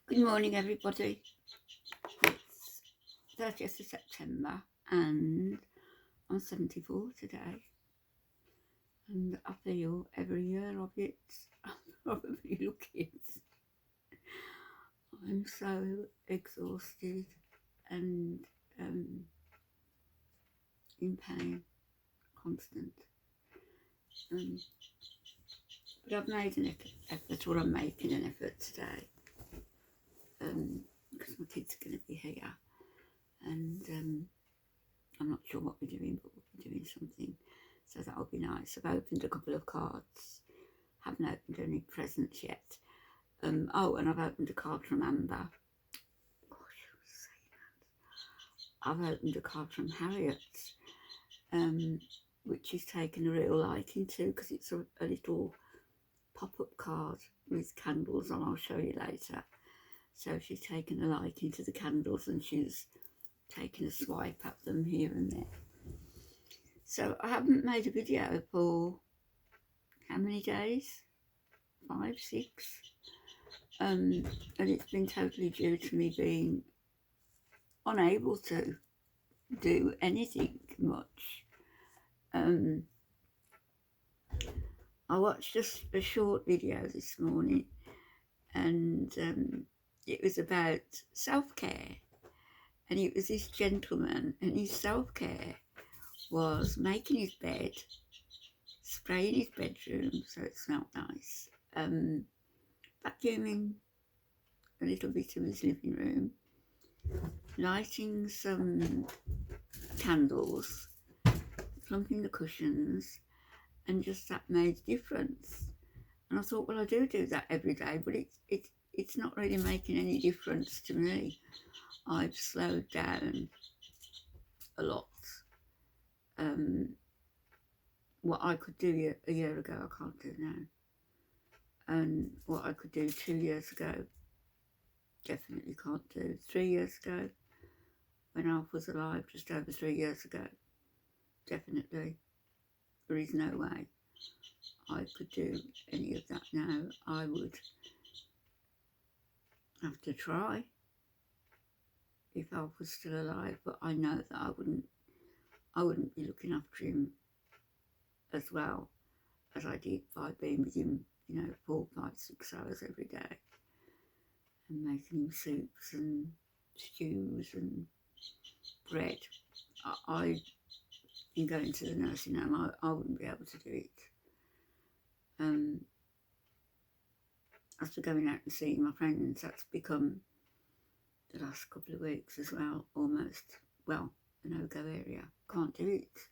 Good morning, everybody. It's 30th of September and I'm 74 today. And I feel every year of it, I'm probably looking. I'm so exhausted and in pain, constant. But I've made an effort, or I'm making an effort today. Because my kids are going to be here. And I'm not sure what we're doing, but we'll be doing something, so that'll be nice. I've opened a couple of cards, haven't opened any presents yet. Oh, and I've opened a card from Amber. Gosh, I was saying that. I've opened a card from Harriet, which she's taken a real liking to, because it's a little pop-up card with candles on. I'll show you later. So she's taken a liking to the candles and she's taken a swipe at them here and there. So I haven't made a video for how many days? 5, 6. And it's been totally due to me being unable to do anything much. I watched just a short video this morning, and it was about self-care, and it was this gentleman, and his self-care was making his bed, spraying his bedroom so it smelled nice, vacuuming a little bit of his living room, lighting some candles, plumping the cushions, and just that made a difference. And I thought, well, I do that every day, but it's not really making any difference to me. I've slowed down a lot. What I could do a year ago, I can't do now. And what I could do 2 years ago, definitely can't do. 3 years ago, when Alf was alive, just over 3 years ago, definitely, there is no way I could do any of that now. I would have to try if Alf was still alive, but I know that I wouldn't be looking after him as well as I did by being with him, 4, 5, 6 hours every day, and making him soups and stews and bread. I in going to the nursing home, I wouldn't be able to do it. After going out and seeing my friends, that's become, the last couple of weeks as well, almost, well, a no-go area. Can't do it.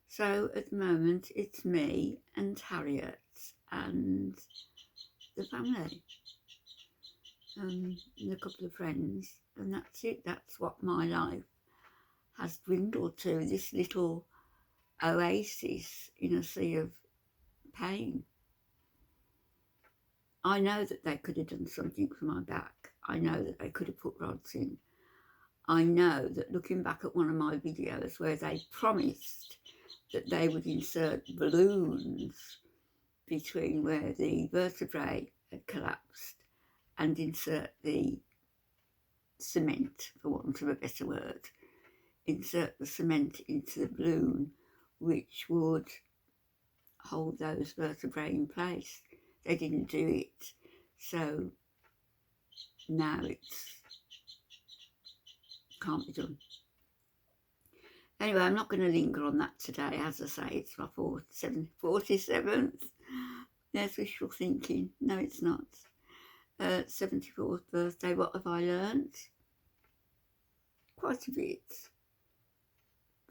So at the moment, it's me and Harriet and the family, and a couple of friends, and that's it. That's what my life has dwindled to, this little oasis in a sea of pain. I know that they could have done something for my back. I know that they could have put rods in. I know that looking back at one of my videos where they promised that they would insert balloons between where the vertebrae had collapsed and insert the cement, for want of a better word, insert the cement into the balloon which would hold those vertebrae in place. They didn't do it, so now it's can't be done. Anyway, I'm not going to linger on that today. As I say, it's my 47th. There's wishful thinking. No, it's not. 74th birthday. What have I learnt? Quite a bit.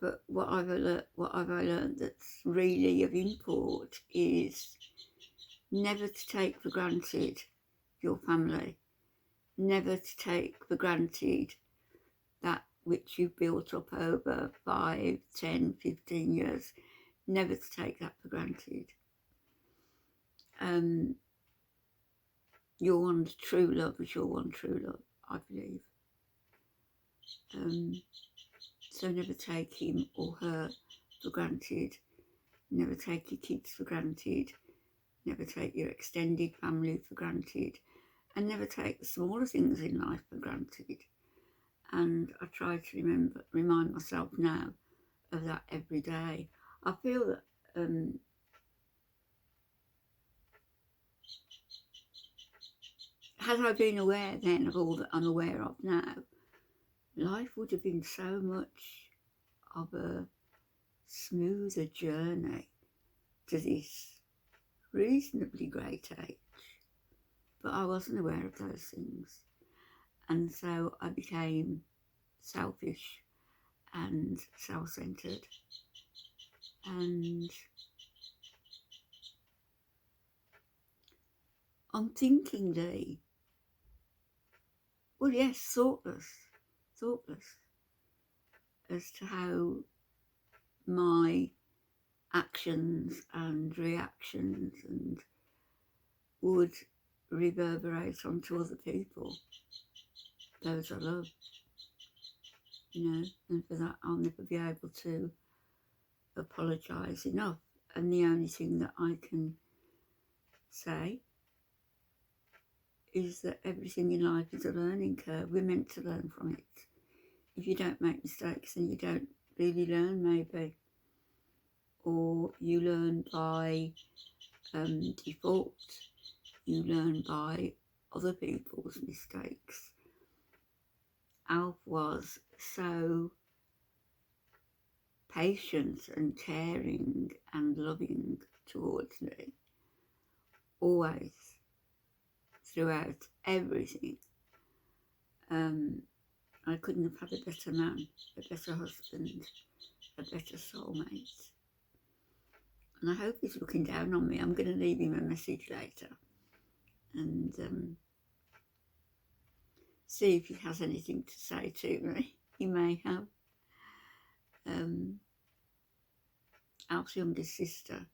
But what have I learnt that's really of import is never to take for granted your family. Never to take for granted that which you've built up over 5, 10, 15 years. Never to take that for granted. Your one true love is your one true love, I believe. So never take him or her for granted. Never take your kids for granted. Never take your extended family for granted. and never take the smaller things in life for granted. And I try to remind myself now of that every day. I feel that had I been aware then of all that I'm aware of now, life would have been so much of a smoother journey to this reasonably great age. But I wasn't aware of those things. And so I became selfish and self-centred. And unthinkingly, well, yes, thoughtless as to how my actions and reactions and would reverberate onto other people, those I love, you know, and for that I'll never be able to apologise enough. And the only thing that I can say is that everything in life is a learning curve. We're meant to learn from it. If you don't make mistakes, then you don't really learn, maybe. Or you learn by default. You learn by other people's mistakes. Alf was so patient and caring and loving towards me, always, throughout everything. I couldn't have had a better man, a better husband, a better soulmate. And I hope he's looking down on me. I'm going to leave him a message later and see if he has anything to say to me. He may have. Alf's youngest sister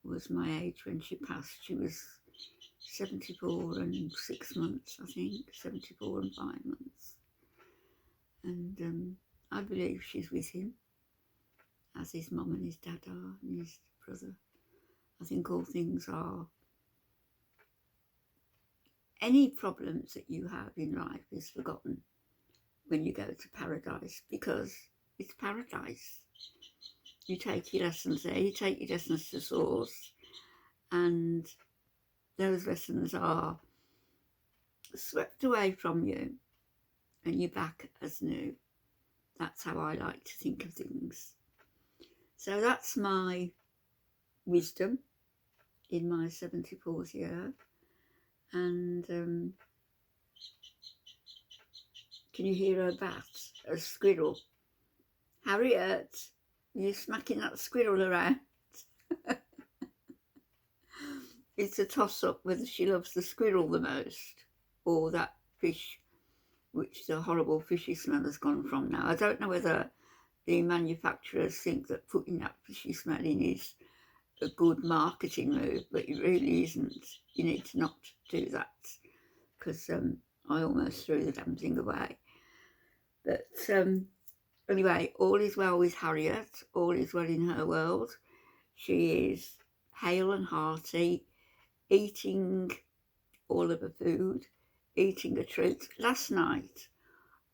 was my age when she passed. She was 74 and 6 months, I think, 74 and 5 months. And I believe she's with him, as his mum and his dad are, and his brother. I think all things are. Any problems that you have in life is forgotten when you go to paradise, because it's paradise. You take your lessons there, you take your lessons to source, and those lessons are swept away from you and you're back as new. That's how I like to think of things. So that's my wisdom in my 74th year. And can you hear a bat, a squirrel? Harriet, you're smacking that squirrel around. It's a toss-up whether she loves the squirrel the most or that fish, which the horrible fishy smell has gone from now. I don't know whether the manufacturers think that putting that fishy smell in is a good marketing move, but it really isn't. You need to not do that, because I almost threw the damn thing away. But anyway, all is well with Harriet. All is well in her world. She is hale and hearty, eating all of her food, eating a treat. Last night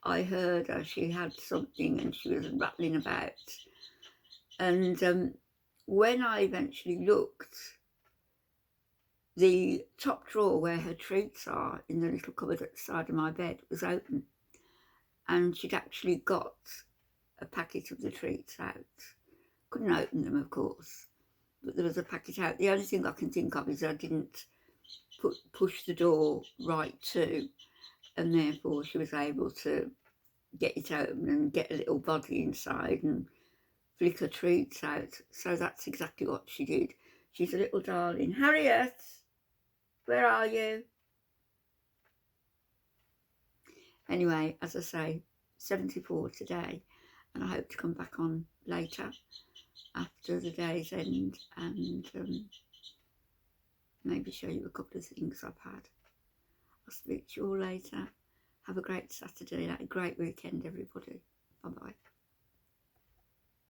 I heard her, she had something and she was rattling about. And when I eventually looked, the top drawer where her treats are in the little cupboard at the side of my bed was open. And she'd actually got a packet of the treats out. Couldn't open them, of course, but there was a packet out. The only thing I can think of is I didn't push the door right to, and therefore she was able to get it open and get a little body inside and flick her treats out. So that's exactly what she did. She's a little darling. Harriet, where are you? Anyway, as I say, 74 today, and I hope to come back on later after the day's end and maybe show you a couple of things I've had. I'll speak to you all later. Have a great Saturday, a great weekend, everybody. Bye-bye.